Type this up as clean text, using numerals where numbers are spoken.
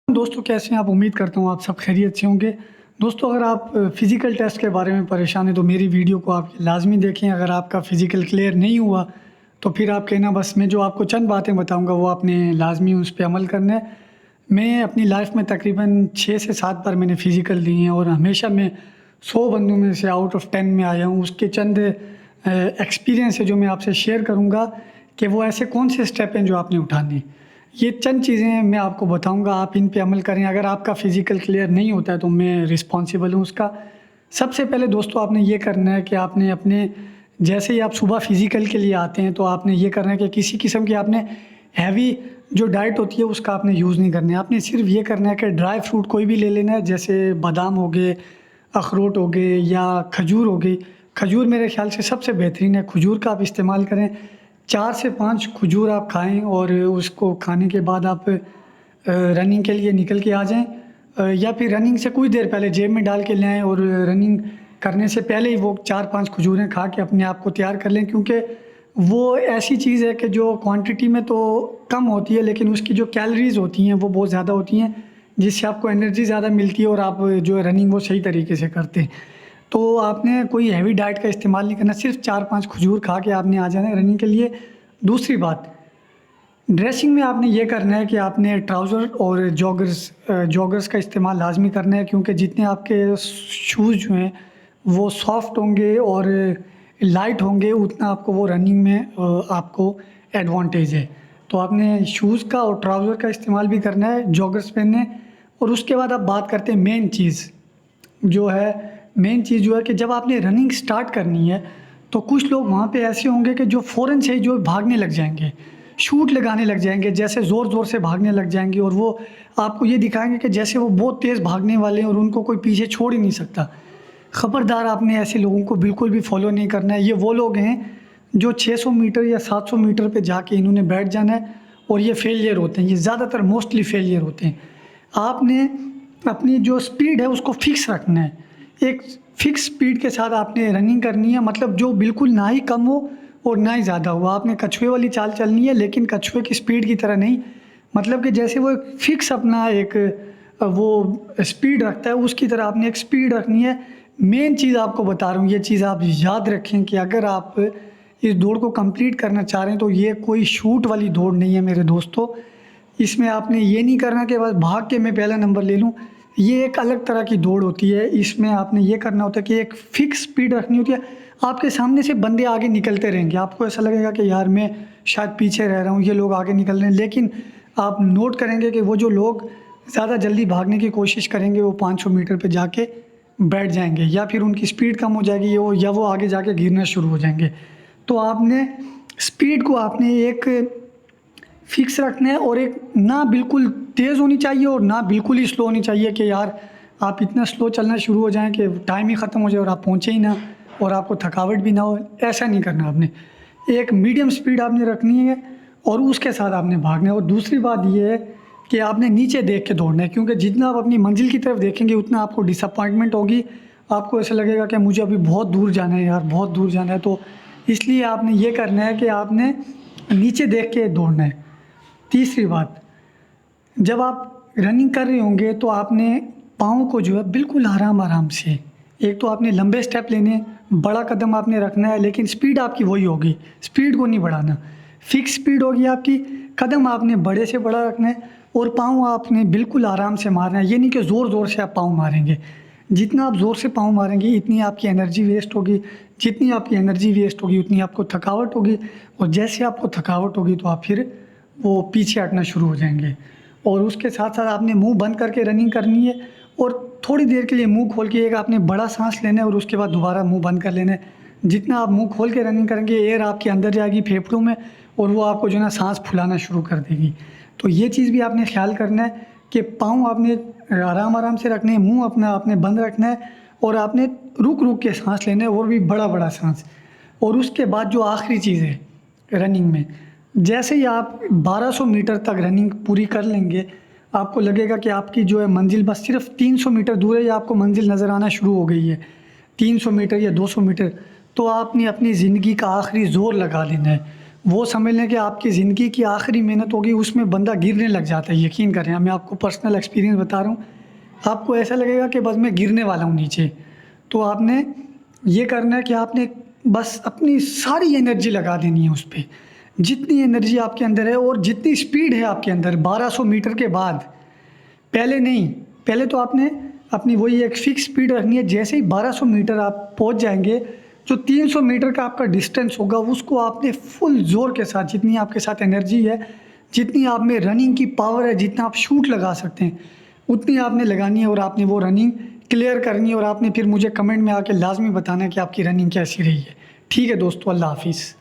दोस्तों कैसे हैं आप? उम्मीद करता हूँ आप सब खैरियत से होंगे। दोस्तों अगर आप फ़िज़िकल टेस्ट के बारे में परेशान हैं तो मेरी वीडियो को आप लाज़मी देखें। अगर आपका फ़िज़िकल क्लियर नहीं हुआ तो फिर आप कहना बस मैं जो आपको चंद बातें बताऊँगा वो आपने लाज़मी उस पे अमल करना है। मैं अपनी लाइफ़ में तकरीबन 6 से 7 बार मैंने फ़िज़िकल दिए हैं और हमेशा मैं 100 बंदों में से आउट ऑफ़ 10 में आया हूँ। उसके चंद एक्सपीरियंस है जो मैं आपसे शेयर करूँगा कि वो ऐसे कौन से स्टेप हैं जो आपने उठाने हैं। ये चंद चीज़ें मैं आपको बताऊँगा, आप इन पे अमल करें। अगर आपका फ़िज़िकल क्लियर नहीं होता है तो मैं रिस्पॉन्सिबल हूँ उसका। सबसे पहले दोस्तों आपने ये करना है कि आपने अपने जैसे ही आप सुबह फ़िज़िकल के लिए आते हैं तो आपने ये करना है कि किसी किस्म की आपने हैवी जो डाइट होती है उसका आपने यूज़ नहीं करना है। आपने सिर्फ़ ये करना है कि ड्राई फ्रूट कोई भी ले लेना है, जैसे बादाम हो गए, अखरोट हो गए या खजूर हो गई। खजूर मेरे ख़्याल से सबसे बेहतरीन है, खजूर का आप इस्तेमाल करें। 4 से 5 खजूर आप खाएँ और उसको खाने के बाद आप रनिंग के लिए निकल के आ जाएँ, या फिर रनिंग से कुछ देर पहले जेब में डाल के ले आएँ और रनिंग करने से पहले ही वो 4-5 खजूरें खा के अपने आप को तैयार कर लें। क्योंकि वो ऐसी चीज़ है कि जो क्वांटिटी में तो कम होती है लेकिन उसकी जो कैलोरीज़ होती हैं वो बहुत ज़्यादा होती हैं, जिससे आपको एनर्जी ज़्यादा मिलती है और आप जो है रनिंग वो सही तरीके से करते हैं। तो आपने कोई हैवी डाइट का इस्तेमाल नहीं करना, सिर्फ़ 4-5 खजूर खा के आपने आ जाना है रनिंग के लिए। दूसरी बात, ड्रेसिंग में आपने ये करना है कि आपने ट्राउज़र और जॉगर्स का इस्तेमाल लाज़मी करना है, क्योंकि जितने आपके शूज़ जो हैं वो सॉफ्ट होंगे और लाइट होंगे उतना आपको वो रनिंग में आपको एडवांटेज है। तो आपने शूज़ का और ट्राउज़र का इस्तेमाल भी करना है, जॉगर्स पहनने। और उसके बाद आप बात करते हैं मेन चीज़ जो है, मेन चीज़ जो है कि जब आपने रनिंग स्टार्ट करनी है तो कुछ लोग वहाँ पे ऐसे होंगे कि जो फ़ौरन से ही जो भागने लग जाएँगे, शूट लगाने लग जाएँगे, जैसे ज़ोर-ज़ोर से भागने लग जाएँगे और वो आपको ये दिखाएँगे कि जैसे वो बहुत तेज़ भागने वाले हैं और उनको कोई पीछे छोड़ ही नहीं सकता। ख़बरदार, आपने ऐसे लोगों को बिल्कुल भी फ़ॉलो नहीं करना है। ये वो लोग हैं जो 600 मीटर या 700 मीटर पे जाके इन्होंने बैठ जाना है और ये फेलियर होते हैं, ये ज़्यादातर मोस्टली फेलियर होते हैं। आपने अपनी जो स्पीड है उसको फ़िक्स रखना है। एक फ़िक्स स्पीड के साथ आपने रनिंग करनी है, मतलब जो बिल्कुल ना ही कम हो और ना ही ज़्यादा हो। आपने कछुए वाली चाल चलनी है, लेकिन कछुए की स्पीड की तरह नहीं, मतलब कि जैसे वो एक फ़िक्स अपना एक वो स्पीड रखता है उसकी तरह आपने एक स्पीड रखनी है। मेन चीज़ आपको बता रहा हूँ, ये चीज़ आप याद रखें कि अगर आप इस दौड़ को कंप्लीट करना चाह रहे हैं तो ये कोई शूट वाली दौड़ नहीं है मेरे दोस्तों। इसमें आपने ये नहीं करना कि बस भाग के मैं पहला नंबर ले लूँ। ये एक अलग तरह की दौड़ होती है। इसमें आपने ये करना होता है कि एक फ़िक्स स्पीड रखनी होती है। आपके सामने से बंदे आगे निकलते रहेंगे, आपको ऐसा लगेगा कि यार मैं शायद पीछे रह रहा हूँ, ये लोग आगे निकल रहे हैं, लेकिन आप नोट करेंगे कि वो जो लोग ज़्यादा जल्दी भागने की कोशिश करेंगे वो 500 मीटर पे जाके बैठ जाएँगे, या फिर उनकी स्पीड कम हो जाएगी या वो आगे जाके गिरना शुरू हो जाएँगे। तो आपने स्पीड को आपने एक फ़िक्स रखना है और एक ना बिल्कुल तेज़ होनी चाहिए और ना बिल्कुल ही स्लो होनी चाहिए कि यार आप इतना स्लो चलना शुरू हो जाएँ कि टाइम ही ख़त्म हो जाए और आप पहुँचे ही ना और आपको थकावट भी ना हो। ऐसा नहीं करना आपने। एक मीडियम स्पीड आपने रखनी है और उसके साथ आपने भागना है। और दूसरी बात ये है कि आपने नीचे देख के दौड़ना है, क्योंकि जितना आप अपनी मंज़िल की तरफ देखेंगे उतना आपको डिसअपॉइंटमेंट होगी। आपको ऐसा लगेगा कि मुझे अभी बहुत दूर जाना है यार, बहुत दूर जाना है। तो इसलिए आपने ये करना है कि आपने नीचे देख के दौड़ना है। तीसरी बात, जब आप रनिंग कर रहे होंगे तो आपने पाँव को जो है बिल्कुल आराम-आराम से, एक तो आपने लंबे स्टेप लेने, बड़ा कदम आपने रखना है, लेकिन स्पीड आपकी वही होगी, स्पीड को नहीं बढ़ाना। फ़िक्स स्पीड होगी आपकी, कदम आपने बड़े से बड़ा रखना है और पाँव आपने बिल्कुल आराम से मारना है। ये नहीं कि ज़ोर-ज़ोर से आप पाँव मारेंगे। जितना आप ज़ोर से पाँव मारेंगे इतनी आपकी एनर्जी वेस्ट होगी, जितनी आपकी एनर्जी वेस्ट होगी उतनी आपको थकावट होगी, और जैसे आपको थकावट होगी तो आप फिर वो पीछे हटना शुरू हो जाएंगे। और उसके साथ साथ आपने मुंह बंद करके रनिंग करनी है और थोड़ी देर के लिए मुंह खोल के एक आपने बड़ा सांस लेना है और उसके बाद दोबारा मुंह बंद कर लेना है। जितना आप मुंह खोल के रनिंग करेंगे एयर आपके अंदर जाएगी फेफड़ों में और वो आपको जो है ना सांस फुलाना शुरू कर देगी। तो ये चीज़ भी आपने ख्याल करना है कि पाँव आपने आराम से रखने हैं, मुँह अपना आपने बंद रखना है और आपने रुक रुक के सांस लेना है और भी बड़ा बड़ा सांस। और उसके बाद जो आखिरी चीज़ है रनिंग में, जैसे ही आप 1200 मीटर तक रनिंग पूरी कर लेंगे, आपको लगेगा कि आपकी जो है मंजिल बस सिर्फ 300 मीटर दूर है या आपको मंजिल नज़र आना शुरू हो गई है, 300 मीटर या 200 मीटर, तो आपने अपनी ज़िंदगी का आखिरी ज़ोर लगा देना है। वो समझ लें कि आपकी ज़िंदगी की आखिरी मेहनत होगी, उसमें बंदा गिरने लग जाता है। यकीन करें, मैं आपको पर्सनल एक्सपीरियंस बता रहा हूँ। आपको ऐसा लगेगा कि बस मैं गिरने वाला हूँ नीचे। तो आपने ये करना है कि आपने बस अपनी सारी एनर्जी लगा देनी है उस पे। जितनी एनर्जी आपके अंदर है और जितनी स्पीड है आपके अंदर 1200 मीटर के बाद, पहले नहीं, पहले तो आपने अपनी वही एक फ़िक्स स्पीड रखनी है। जैसे ही 1200 मीटर आप पहुंच जाएंगे, जो 300 मीटर का आपका डिस्टेंस होगा, उसको आपने फुल ज़ोर के साथ, जितनी आपके साथ एनर्जी है, जितनी आप में रनिंग की पावर है, जितना आप शूट लगा सकते हैं, उतनी आपने लगानी है और आपने वो रनिंग क्लियर करनी है। और आपने फिर मुझे कमेंट में आके लाजमी बताना है कि आपकी रनिंग कैसी रही है। ठीक है दोस्तों, अल्लाह हाफिज़।